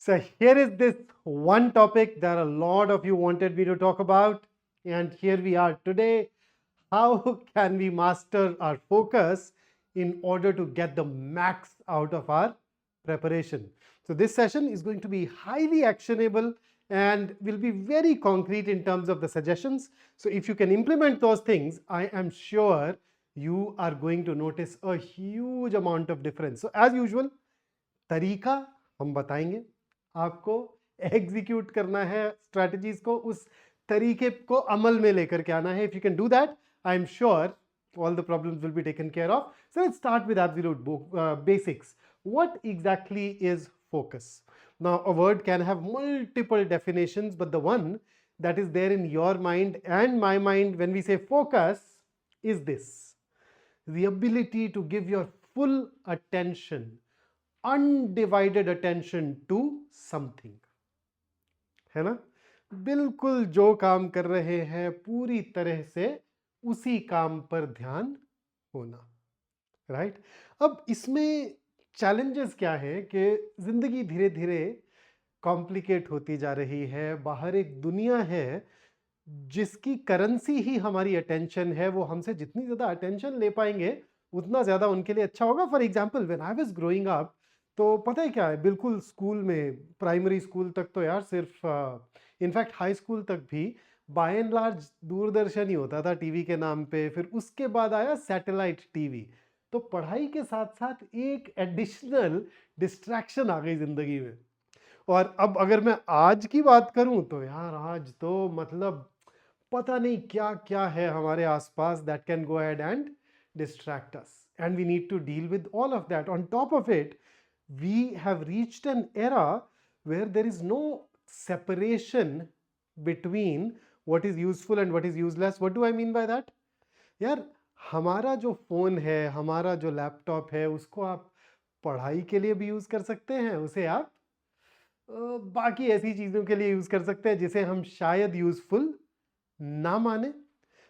So here is this one topic that a lot of you wanted me to talk about, and here we are today. How can we master our focus in order to get the max out of our preparation? So this session is going to be highly actionable and will be very concrete in terms of the suggestions. So if you can implement those things, I am sure you are going to notice a huge amount of difference. So as usual, तरीका हम बताएंगे आपको, execute करना है strategies को, उस तरीके को अमल में लेकर के आना है. If you can do that, I am sure all the problems will be taken care of. So let's start with absolute basics. What exactly is focus? Now, a word can have multiple definitions, but the one that is there in your mind and my mind when we say focus is this: the ability to give your full attention, undivided attention to something. है ना? बिल्कुल जो काम कर रहे हैं पूरी तरह से उसी काम पर ध्यान होना. राइट? अब इसमें चैलेंजेस क्या है कि जिंदगी धीरे धीरे कॉम्प्लिकेट होती जा रही है. बाहर एक दुनिया है जिसकी करेंसी ही हमारी अटेंशन है. वो हमसे जितनी ज्यादा अटेंशन ले पाएंगे उतना ज्यादा उनके लिए अच्छा होगा. For example, when I was growing up, तो पता है क्या है, बिल्कुल स्कूल में, प्राइमरी स्कूल तक तो यार सिर्फ, इनफैक्ट हाई स्कूल तक भी बाय एंड लार्ज दूरदर्शन ही होता था टीवी के नाम पे. फिर उसके बाद आया सैटेलाइट टीवी. तो पढ़ाई के साथ साथ एक एडिशनल डिस्ट्रैक्शन आ गई जिंदगी में. और अब अगर मैं आज की बात करूं तो यार आज तो मतलब पता नहीं क्या क्या है हमारे आसपास that can go ahead and distract us, and we need to deal with all of that. On top of it, we have reached an era where there is no separation between what is useful and what is useless. What do I mean by that? यार हमारा जो phone है, हमारा जो laptop है, उसको आप पढ़ाई के लिए भी यूज कर सकते हैं, उसे आप बाकी ऐसी चीजों के लिए यूज कर सकते हैं जिसे हम शायद यूजफुल ना माने.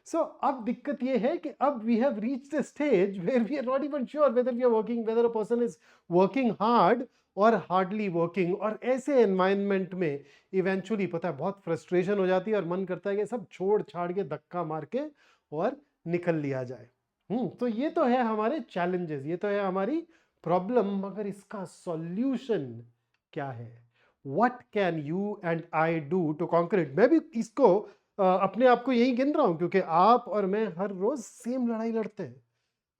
So अब दिक्कत ये है कि अब we have reached a stage where we are not even sure whether we are working, whether a person is working hard or hardly working. और ऐसे environment में eventually पता है बहुत frustration हो जाती है और मन करता है कि सब छोड़ छाड़ के धक्का मार के और निकल लिया जाए. तो ये तो है हमारे challenges, ये तो है हमारी problem. मगर इसका solution क्या है? What can you and I do to conquer it? मैं भी इसको अपने आप को यही गिन रहा हूं क्योंकि आप और मैं हर रोज सेम लड़ाई लड़ते हैं.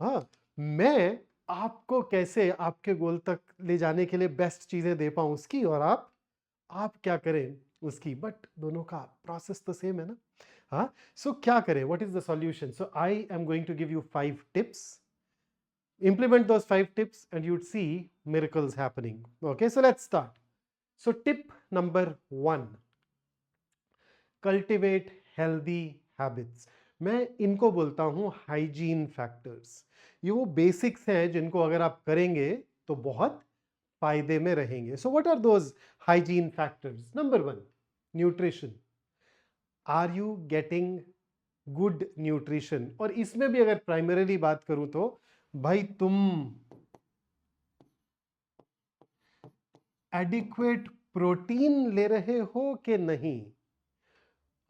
हाँ, मैं आपको कैसे आपके गोल तक ले जाने के लिए बेस्ट चीजें दे पाऊं उसकी, और आप क्या करें उसकी, बट दोनों का प्रोसेस तो सेम है ना. हाँ, सो क्या करें? What is the solution? So I am going to give you 5 tips. Implement those 5 tips and you'd see miracles happening. Okay, so let's start. So tip number 1, cultivate healthy habits. मैं इनको बोलता हूं hygiene factors. ये वो basics हैं जिनको अगर आप करेंगे तो बहुत फायदे में रहेंगे. So what are those hygiene factors? Number 1, nutrition. Are you getting good nutrition? और इसमें भी अगर प्राइमरीली बात करूं तो भाई तुम एडिक्वेट प्रोटीन ले रहे हो कि नहीं?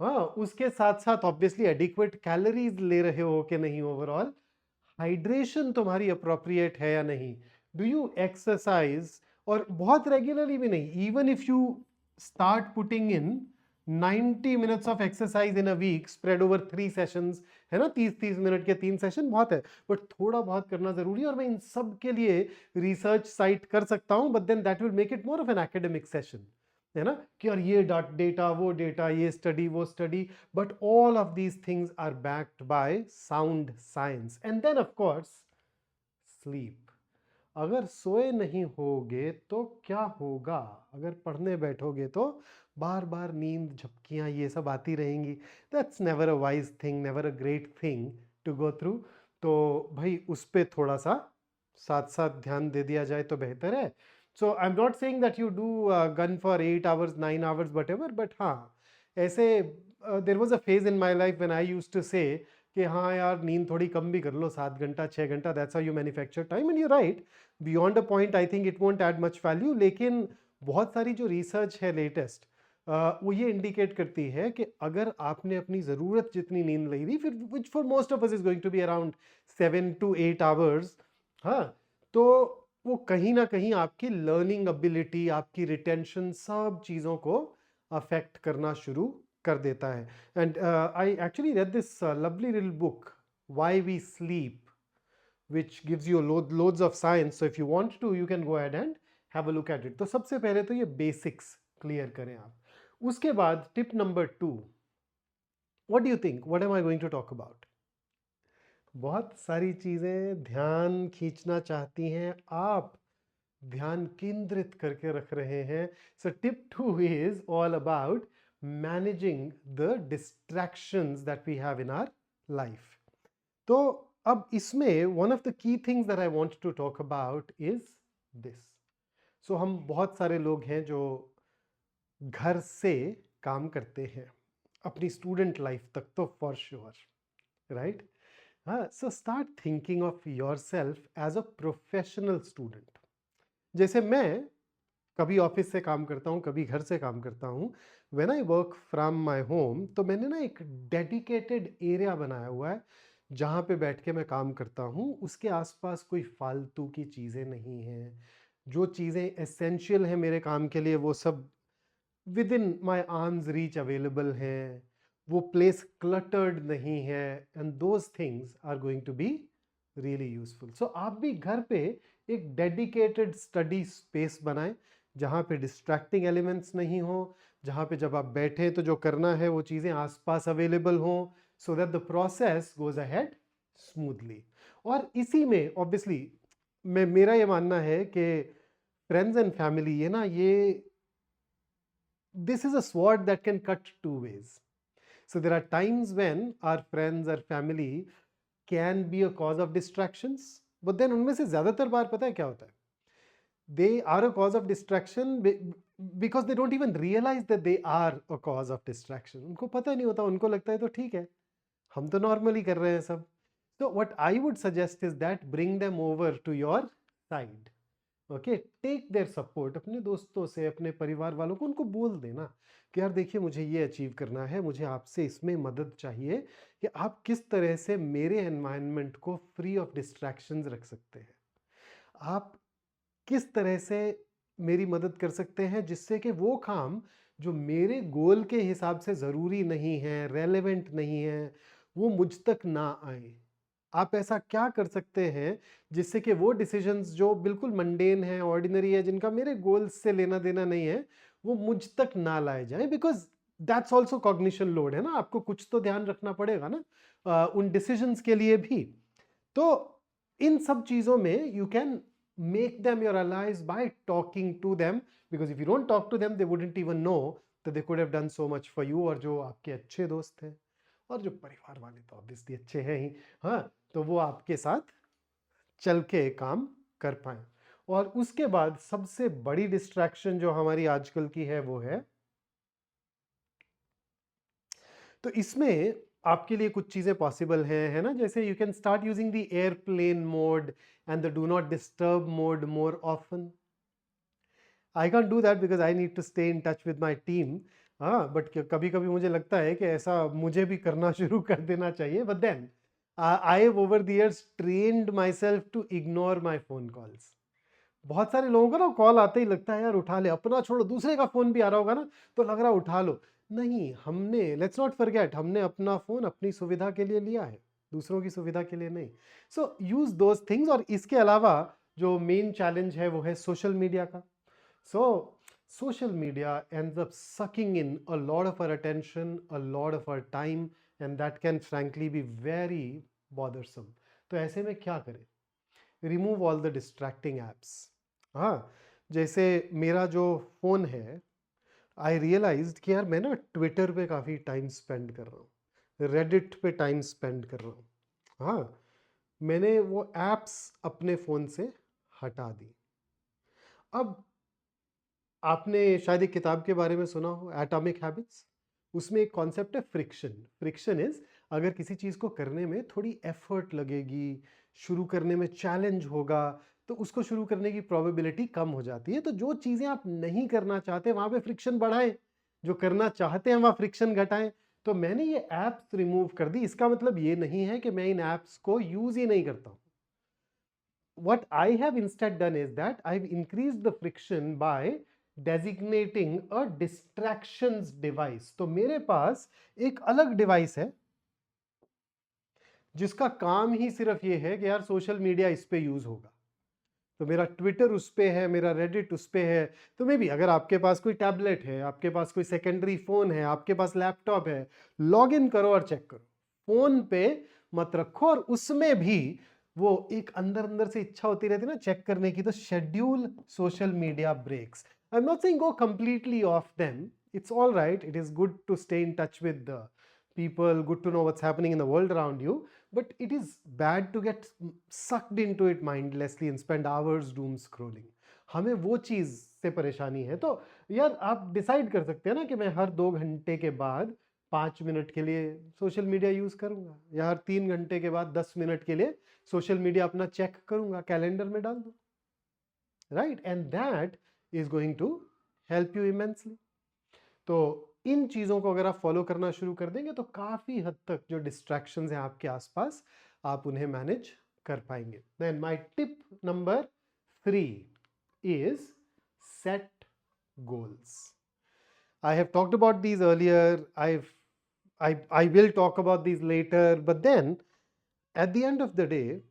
हाँ, उसके साथ साथ ऑब्वियसली एडिक्वेट कैलोरीज ले रहे हो कि नहीं? ओवरऑल हाइड्रेशन तुम्हारी अप्रोप्रिएट है या नहीं? Do you exercise? और बहुत रेगुलरली भी नहीं, even if you start putting in 90 minutes of exercise in a week spread over 3 sessions, है ना, 30-30 मिनट के 3 सेशन बहुत है, बट थोड़ा बहुत करना जरूरी है. और मैं इन सब के लिए रिसर्च साइट कर सकता हूं, but then that will make it more of an academic session, है ना, कि और ये डेटा वो डेटा, ये स्टडी वो study, but all of these things are backed by sound science. And then of course sleep. अगर सोए नहीं होगे तो क्या होगा? अगर पढ़ने बैठोगे तो बार बार नींद, झपकियां, ये सब आती रहेंगी. That's never a wise thing, never a great thing to go through. तो भाई उस पर थोड़ा सा साथ साथ ध्यान दे दिया जाए तो बेहतर है. So I'm not saying that you do gun for 8 hours, 9 hours, whatever, but हाँ, ऐसे there was a phase in my life when I used to say कि हाँ यार नींद थोड़ी कम भी कर लो, 7 घंटा 6 घंटा, that's how you manufacture time. And you're right, beyond a point I think it won't add much value. लेकिन बहुत सारी जो रिसर्च है लेटेस्ट, वो ये इंडिकेट करती है कि अगर आपने अपनी ज़रूरत जितनी नींद ली थी, फिर which for most of us is going to be around 7 to 8 hours, हाँ, तो वो कहीं ना कहीं आपकी लर्निंग एबिलिटी, आपकी रिटेंशन, सब चीज़ों को अफेक्ट करना शुरू कर देता है. And I actually read this lovely little book, why we sleep, which gives you loads of science. So if you want to, you can go ahead and have a look at it. तो सबसे पहले तो ये basics clear करें आप. उसके बाद tip number 2, what do you think, what am I going to talk about? बहुत सारी चीजें ध्यान खींचना चाहती हैं, आप ध्यान केंद्रित करके रख रहे हैं. So tip 2 is all about managing the distractions that we have in our life. तो अब इसमें one of the key things that I want to talk about is this. So हम बहुत सारे लोग हैं जो घर से काम करते हैं, अपनी स्टूडेंट लाइफ तक तो फॉर श्योर, राइट? हाँ, so start thinking of yourself as a professional student. जैसे मैं कभी ऑफिस से काम करता हूँ, कभी घर से काम करता हूँ. When I work from my home, तो मैंने ना एक डेडिकेटेड एरिया बनाया हुआ है जहाँ पे बैठ के मैं काम करता हूँ. उसके आसपास कोई फालतू की चीज़ें नहीं हैं. जो चीज़ें एसेंशियल हैं मेरे काम के लिए, वो सब within my arm's reach available हैं. वो प्लेस क्लटर्ड नहीं है, and those things are going to be really useful. So आप भी घर पे एक डेडिकेटेड स्टडी स्पेस बनाएं जहाँ पे डिस्ट्रैक्टिंग एलिमेंट्स नहीं हो, जहाँ पे जब आप बैठें तो जो करना है वो चीज़ें आसपास अवेलेबल हों, so that the process goes ahead smoothly. और इसी में ऑब्वियसली मेरा ये मानना है कि फ्रेंड्स एंड फैमिली, ये ना, ये this is a sword that can cut two ways. So there are times when our friends or family can be a cause of distractions, but then उनमें से ज़्यादातर बार पता है क्या होता है? They are a cause of distraction because they don't even realize that they are a cause of distraction. उनको पता ही नहीं होता, उनको लगता है तो ठीक है, हम तो नॉर्मली कर रहे हैं सब. So what I would suggest is that bring them over to your side. Okay, take their support. अपने दोस्तों से, अपने परिवार वालों को उनको बोल देना कि यार देखिए, मुझे ये अचीव करना है, मुझे आपसे इसमें मदद चाहिए कि आप किस तरह से मेरे एनवायरनमेंट को फ्री ऑफ डिस्ट्रैक्शंस रख सकते हैं. आप किस तरह से मेरी मदद कर सकते हैं जिससे कि वो काम जो मेरे गोल के हिसाब से ज़रूरी नहीं है, रेलेवेंट नहीं है, वो मुझ तक ना आए. आप ऐसा क्या कर सकते हैं जिससे कि वो डिसीजंस जो बिल्कुल मंडेन है, ऑर्डिनरी है, जिनका मेरे गोल्स से लेना देना नहीं है, वो मुझ तक ना लाए जाए. Because that's also cognition load है ना, आपको कुछ तो ध्यान रखना पड़ेगा ना उन डिसीजंस के लिए भी. तो इन सब चीज़ों में you can make them your allies by talking to them, because if you don't talk to them they wouldn't even know that they could have done so much for you. और जो आपके अच्छे दोस्त हैं और जो परिवार वाले तो ऑब्वियसली अच्छे हैं ही, हाँ, तो वो आपके साथ चल के काम कर पाए. और उसके बाद सबसे बड़ी डिस्ट्रैक्शन जो हमारी आजकल की है वो है, तो इसमें आपके लिए कुछ चीज़ें पॉसिबल हैं, है ना. जैसे you can start using the airplane mode and the do not disturb mode more often. I can do that because I need to stay in touch with my team. हाँ, बट कभी कभी मुझे लगता है कि ऐसा मुझे भी करना शुरू कर देना चाहिए. But then I have over the years trained myself to ignore my phone calls. बहुत सारे लोगों का ना कॉल आते ही लगता है यार उठा ले, अपना छोड़ो, दूसरे का फोन भी आ रहा होगा ना तो लग रहा उठा लो. नहीं, हमने, लेट्स नॉट फॉरगेट, हमने अपना फोन अपनी सुविधा के लिए लिया है, दूसरों की सुविधा के लिए नहीं. सो यूज दोज थिंग्स. और इसके अलावा जो मेन चैलेंज है वो है सोशल मीडिया का. सो social media ends up sucking in a lot of our attention, a lot of our time, and that can frankly be very bothersome. तो ऐसे में क्या करें? Remove all the distracting apps. हाँ, जैसे मेरा जो फ़ोन है, आई रियलाइज्ड कि यार मैं ना ट्विटर पे काफ़ी टाइम स्पेंड कर रहा हूँ, रेडिट पे टाइम स्पेंड कर रहा हूँ. हाँ, मैंने वो एप्स अपने फ़ोन से हटा दी. अब आपने शायद एक किताब के बारे में सुना हो, एटॉमिक हैबिट्स. उसमें एक कॉन्सेप्ट है फ्रिक्शन. फ्रिक्शन इज, अगर किसी चीज़ को करने में थोड़ी एफर्ट लगेगी, शुरू करने में चैलेंज होगा, तो उसको शुरू करने की प्रोबेबिलिटी कम हो जाती है। तो जो चीज़ें आप नहीं करना चाहते वहाँ पे फ्रिक्शन बढ़ाएं, जो करना चाहते हैं वहाँ फ्रिक्शन घटाएं। तो मैंने ये ऐप्स रिमूव कर दी। इसका मतलब ये नहीं है कि मैं इन ऐप्स को यूज ही नहीं करता हूँ। What I have instead done is that I've increased the friction by designating a distractions device. तो मेरे पास एक अलग डिवाइस है जिसका काम ही सिर्फ ये है कि यार सोशल मीडिया इस पे यूज होगा। तो मेरा ट्विटर उस पे है, मेरा रेडिट उस पे है। तो मे भी अगर आपके पास कोई टैबलेट है, आपके पास कोई सेकेंडरी फोन है, आपके पास लैपटॉप है, लॉग इन करो और चेक करो। फोन पे मत रखो। और उसमें भी वो एक अंदर अंदर से इच्छा होती रहती है ना चेक करने की। तो schedule social media breaks. I am not saying go completely off them, it's all right, it is good to stay in touch with the people, good to know what's happening in the world around you, but it is bad to get sucked into it mindlessly and spend hours doom scrolling. हमें वो चीज से परेशानी है। तो यार आप decide कर सकते हैं ना कि मैं हर 2 घंटे के बाद 5 मिनट के लिए सोशल मीडिया यूज करूंगा, या हर 3 घंटे के बाद 10 मिनट के लिए सोशल मीडिया अपना चेक करूंगा, कैलेंडर में डाल दो, right? And that is going to help you immensely. तो इन चीज़ों को अगर आप फॉलो करना शुरू कर देंगे तो काफ़ी हद तक जो डिस्ट्रैक्शंस हैं आपके आसपास, आप उन्हें मैनेज कर पाएंगे। Then my tip number 3 is set goals. I have talked about these earlier, I will talk about these later, but then at the end of the day,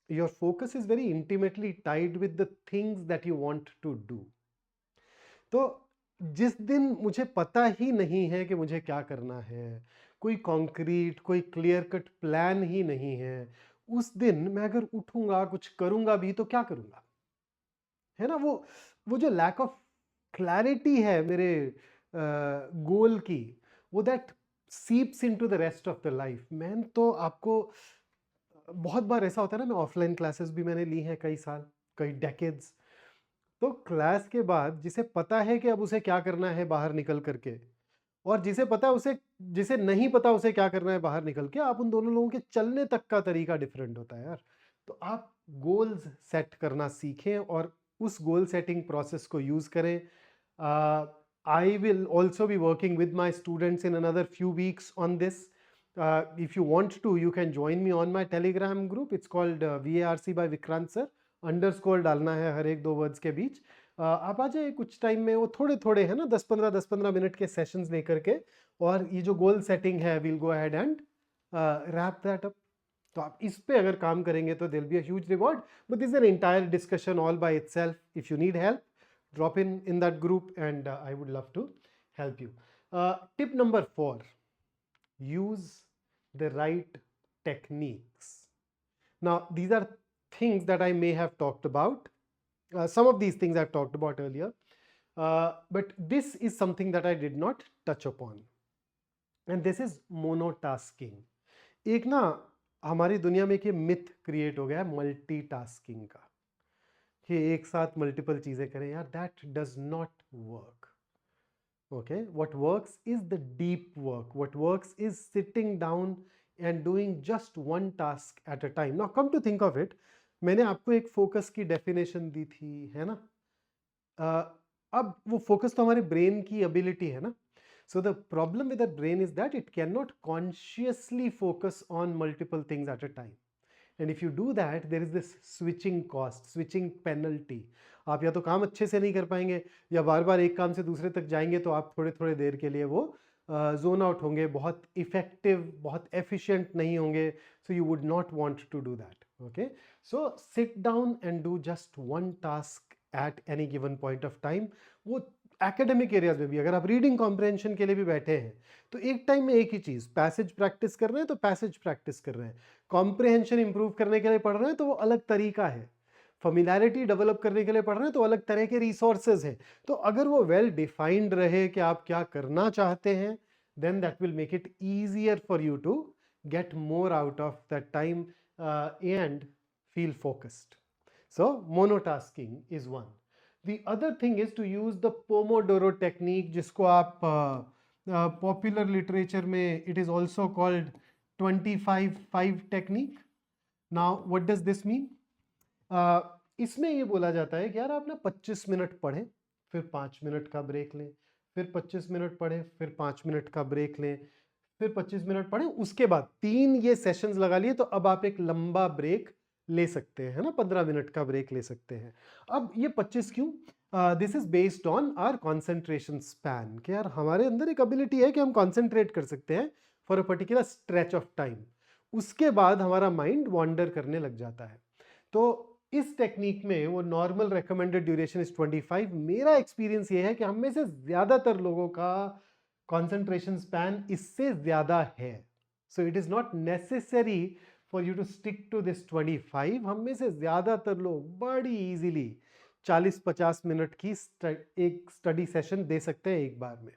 your focus is very intimately tied with the things that you want to do. तो जिस दिन मुझे पता ही नहीं है कि मुझे क्या करना है, कोई कॉन्क्रीट, कोई क्लियर कट प्लान ही नहीं है, उस दिन मैं अगर उठूंगा कुछ करूंगा भी तो क्या करूंगा, है ना? वो जो लैक ऑफ क्लैरिटी है मेरे गोल की, वो that seeps into the rest of the life. Man तो आपको बहुत बार ऐसा होता है ना, मैं ऑफलाइन क्लासेस भी मैंने ली हैं कई साल, कई डेकेड्स। तो क्लास के बाद जिसे पता है कि अब उसे क्या करना है बाहर निकल करके, और जिसे पता है उसे, जिसे नहीं पता उसे क्या करना है बाहर निकल के, आप उन दोनों लोगों के चलने तक का तरीका डिफरेंट होता है यार। तो आप गोल्स सेट करना सीखें और उस गोल सेटिंग प्रोसेस को यूज करें। I will also be working with my students in another few weeks on this. If you want to, you can join me on my Telegram group. It's called VARC by Vikrant sir. Underscore डालना है हर एक 2 words के बीच। आप आ जाए कुछ time में, वो थोड़े थोड़े है ना 10-15 मिनट के सेशंस लेकर के, और ये जो गोल सेटिंग है will go ahead and wrap that up. तो आप इस पे अगर काम करेंगे तो there be a huge reward, but this is an entire discussion all by itself. If you need help, drop in that group and I would love to help you. Tip number 4, use the right techniques. Now, these are things that I may have talked about. Some of these things I've talked about earlier, but this is something that I did not touch upon, and this is monotasking. एक ना हमारी दुनिया में एक ये myth create हो गया है मल्टीटास्किंग का, कि एक साथ मल्टीपल चीजें करें। यार that does not work. Okay, what works is the deep work. What works is sitting down and doing just one task at a time. Now come to think of it, मैंने आपको एक focus की definition दी थी, है ना? अब वो focus तो हमारे ब्रेन की एबिलिटी है ना। So the problem with the brain is that it can not consciously focus on multiple things at a time. And if you do that, there is this switching cost, switching penalty. आप या तो काम अच्छे से नहीं कर पाएंगे, या बार बार एक काम से दूसरे तक जाएंगे तो आप थोड़े थोड़े देर के लिए वो जोन आउट होंगे, बहुत इफेक्टिव, बहुत एफिशिएंट नहीं होंगे। So you would not want to do that. Okay, so sit down and do just one task at any given point of time. वो एकेडमिक एरियाज में भी, अगर आप रीडिंग कॉम्प्रहेंशन के लिए भी बैठे हैं तो एक टाइम में एक ही चीज, पैसेज प्रैक्टिस कर रहे हैं तो पैसेज प्रैक्टिस कर रहे हैं, कॉम्प्रहेंशन इंप्रूव करने के लिए पढ़ रहे हैं तो वो अलग तरीका है, फमिलैरिटी डेवलप करने के लिए पढ़ रहे हैं तो अलग तरह के रिसोर्सेज हैं। तो अगर वो वेल डिफाइंड रहे कि आप क्या करना चाहते हैं, then that will make it easier for you to get more out of that time and feel focused. So monotasking is one. The other thing is to use the Pomodoro technique, जिसको आप popular literature में it is also called 25-5 technique. Now, what does this mean? इसमें ये बोला जाता है कि यार आप ना 25 मिनट पढ़ें, फिर 5 मिनट का ब्रेक लें, फिर 25 मिनट पढ़ें, फिर 5 मिनट का ब्रेक लें, फिर 25 मिनट पढ़ें, उसके बाद 3 ये सेशंस लगा लिए तो अब आप एक लंबा ब्रेक ले सकते हैं, है ना, 15 मिनट का ब्रेक ले सकते हैं। अब ये 25 क्यों? This is based on our concentration span, कि यार हमारे अंदर एक एबिलिटी है कि हम कॉन्सेंट्रेट कर सकते हैं for a particular stretch of time, उसके बाद हमारा माइंड वॉन्डर करने लग जाता है। तो इस टेक्निक में वो नॉर्मल रिकमेंडेड ड्यूरेशन इज 25। मेरा एक्सपीरियंस ये है कि हम में से ज्यादातर लोगों का कॉन्सेंट्रेशन स्पैन इससे ज्यादा है। So it is not necessary for you to stick to this 25। हम में से ज्यादातर लोग बड़ी इजीली 40-50 मिनट की एक स्टडी सेशन दे सकते हैं एक बार में।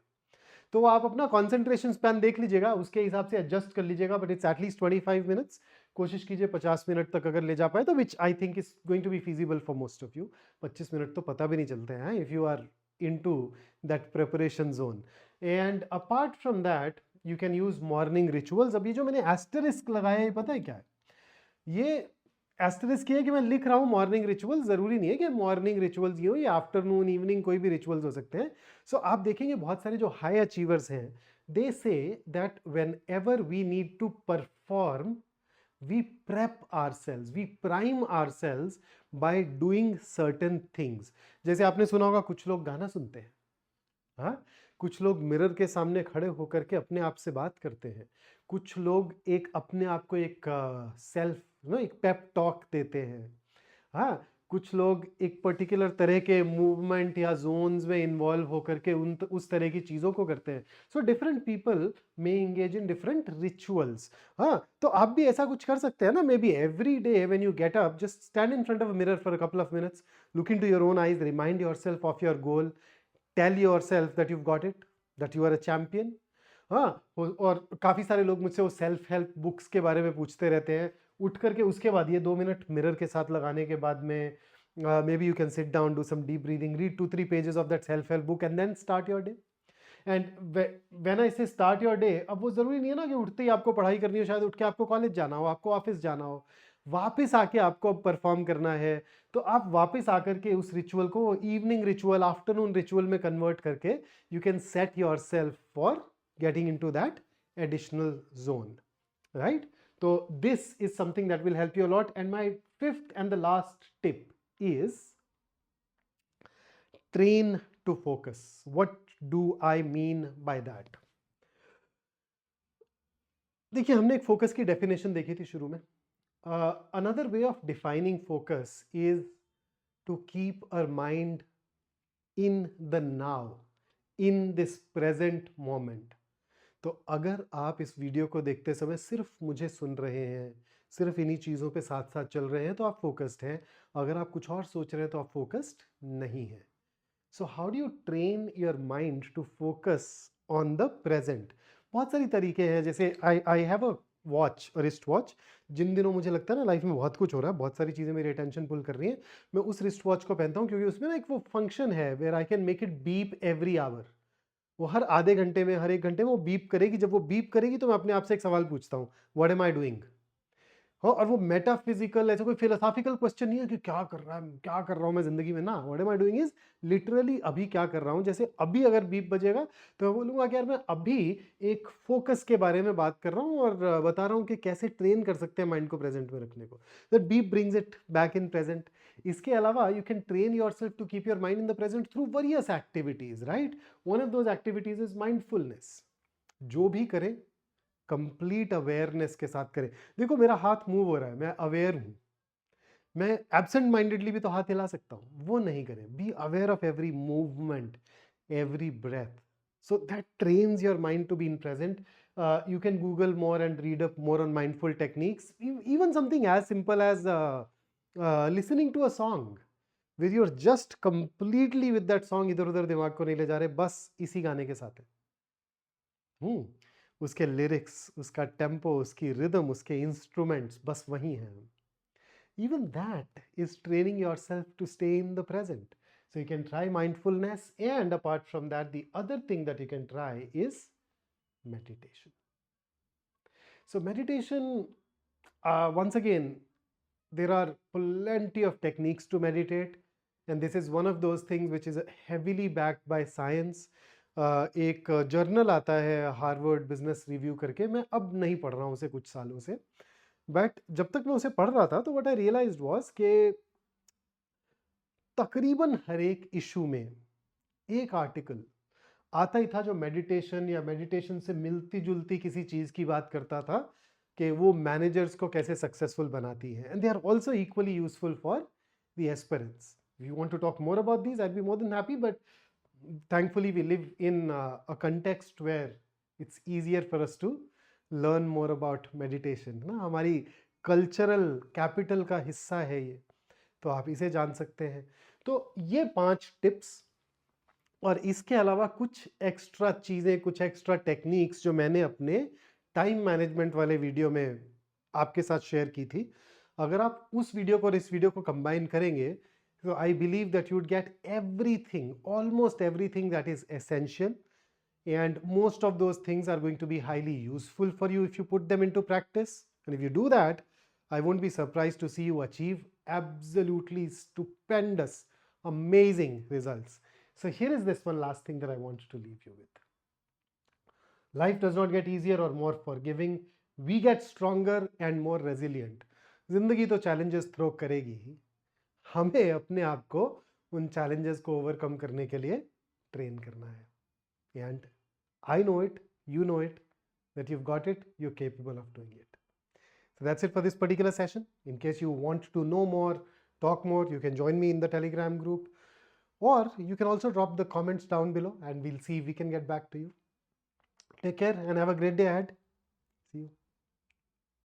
तो आप अपना कॉन्सेंट्रेशन स्पैन देख लीजिएगा, उसके हिसाब से एडजस्ट कर लीजिएगा, बट इट्स एटलीस्ट 25 मिनट्स। कोशिश कीजिए 50 मिनट तक अगर ले जा पाए तो, which I think is going to be feasible for most of you. 25 minute तो पता भी नहीं चलते हैं if you are into that preparation zone. And apart from that you can use morning rituals. अब ये जो मैंने एस्टरिस्क लगाया है, पता है क्या है? ये एस्टरिस्क है कि मैं लिख रहा हूं मॉर्निंग रिचुअल्स, जरूरी नहीं है कि मॉर्निंग रिचुअल्स ये हो, या आफ्टरनून इवनिंग कोई भी रिचुअल्स हो सकते हैं। सो आप देखेंगे बहुत सारे जो हाई अचीवर्स हैं, they say that whenever we need to perform, we prep ourselves, we prime ourselves by doing certain things। जैसे आपने सुना होगा कुछ लोग गाना सुनते हैं, हाँ, कुछ लोग मिरर के सामने खड़े होकर के अपने आप से बात करते हैं, कुछ लोग एक अपने आप को एक सेल्फ एक पेप टॉक देते हैं, हाँ, कुछ लोग एक पर्टिकुलर तरह के मूवमेंट या जोन्स में इन्वॉल्व होकर के उस तरह की चीजों को करते हैं। So different people may engage in different rituals. हाँ, तो आप भी ऐसा कुछ कर सकते हैं ना, maybe every day when you get up, just stand in front of a mirror for a couple of minutes, look into your own eyes, remind yourself of your goal, tell yourself that you got it, that you are a champion. हाँ, और काफी सारे लोग मुझसे वो self help books के बारे में पूछते रहते हैं। उठ करके उसके बाद ये 2 मिनट मिरर के साथ लगाने के बाद में maybe you can sit down, do some deep breathing, read 2-3 pages of that self help book and then start your day. And when I say start your day, अब वो जरूरी नहीं है ना कि उठते ही आपको पढ़ाई करनी हो, शायद उठ के आपको कॉलेज जाना हो, आपको ऑफिस जाना हो, वापस आके आपको अब परफॉर्म करना है, तो आप वापस आकर के उस रिचुअल को इवनिंग रिचुअल, आफ्टरनून रिचुअल में कन्वर्ट करके you can set your self for getting into that additional zone, right? So this is something that will help you a lot. And my fifth and the last tip is train to focus. What do I mean by that? देखिए, हमने एक focus की definition देखी थी शुरू में। Another way of defining focus is to keep our mind in the now, in this present moment. तो अगर आप इस वीडियो को देखते समय सिर्फ मुझे सुन रहे हैं, सिर्फ इन्हीं चीज़ों पे साथ साथ चल रहे हैं, तो आप फोकस्ड हैं। अगर आप कुछ और सोच रहे हैं तो आप फोकस्ड नहीं हैं। So how do you train your mind to focus on the present? बहुत सारी तरीके हैं। जैसे I have a watch, wrist watch. जिन दिनों मुझे लगता है ना लाइफ में बहुत कुछ हो रहा है, बहुत सारी चीज़ें मेरी अटेंशन पुल कर रही हैं, मैं उस रिस्ट वॉच को पहनता हूँ, क्योंकि उसमें ना एक वो फंक्शन है where I can make it beep every hour. वो हर आधे घंटे में, हर एक घंटे में वो बीप करेगी। जब वो बीप करेगी तो मैं अपने आप से एक सवाल पूछता हूँ, व्हाट एम आई डूइंग? हाँ, और वो मेटाफिजिकल, ऐसा कोई फिलोसॉफिकल क्वेश्चन नहीं है कि क्या कर रहा है, क्या कर रहा हूँ मैं जिंदगी में, ना, what am I doing is literally अभी क्या कर रहा हूँ। जैसे अभी अगर बीप बजेगा तो मैं बोलूंगा कि यार मैं अभी एक फोकस के बारे में बात कर रहा हूँ और बता रहा हूँ कि कैसे ट्रेन कर सकते हैं माइंड को प्रेजेंट में रखने को। That beep brings it back in present. इसके अलावा you can train yourself to keep your mind in the present through various activities, right? One of those activities is mindfulness. जो भी करें कंप्लीट अवेयरनेस के साथ करें। देखो, मेरा हाथ मूव हो रहा है, मैं अवेयर हूं, मैं एब्सेंट माइंडेडली भी तो हाथ हिला सकता हूं, वो नहीं करें। Be aware of every movement, every breath, so that trains your mind to be in present. You can google more and read up more on mindful techniques. Even something as simple as listening to a song where you're just completely with that song, इधर उधर दिमाग को नहीं ले जा रहे, बस इसी गाने के साथ है। उसके लिरिक्स, उसका टेम्पो, उसकी रिदम, उसके इंस्ट्रूमेंट्स, बस वही हैं। Even that is training yourself to stay in the present. So you can try mindfulness, and apart from that, the other thing that you can try is meditation. So meditation, once again, there are plenty of techniques to meditate, and this is one of those things which is heavily backed by science. एक journal आता है Harvard business review करके, मैं अब नहीं पढ़ रहा हूँ उसे कुछ सालों से, बट जब तक मैं उसे पढ़ रहा था तो व्हाट आई रियलाइज्ड वाज कि तकरीबन हर एक इशू में एक आर्टिकल आता ही था जो मेडिटेशन या मेडिटेशन से मिलती जुलती किसी चीज़ की बात करता था कि वो मैनेजर्स को कैसे सक्सेसफुल बनाती है, and they are also equally useful for the aspirants. If you want to talk more about these, I'd be more than happy, but thankfully we live in a context where it's easier for us to learn more about meditation. ना हमारी cultural capital का हिस्सा है ये, तो आप इसे जान सकते हैं. तो ये 5 टिप्स और इसके अलावा कुछ एक्स्ट्रा चीज़ें, कुछ एक्स्ट्रा टेक्निक्स जो मैंने अपने टाइम मैनेजमेंट वाले वीडियो में आपके साथ शेयर की थी, अगर आप उस वीडियो को और इस वीडियो को कंबाइन करेंगे तो I believe that you would get everything, almost everything that is essential, and most of those things are going to be highly useful for you if you put them into practice. And if you do that, I won't be surprised to see you achieve absolutely stupendous, amazing results. So here is this one last thing that I want to leave you with. Life does not get easier or more forgiving. We get stronger and more resilient. जिंदगी तो challenges throw करेगी ही, हमें अपने आप को उन challenges को overcome करने के लिए train करना है. And I know it, you know it, that you've got it, you're capable of doing it. So that's it for this particular session. In case you want to know more, talk more, you can join me in the Telegram group, or you can also drop the comments down below and we'll see if we can get back to you. Take care and have a great day ahead.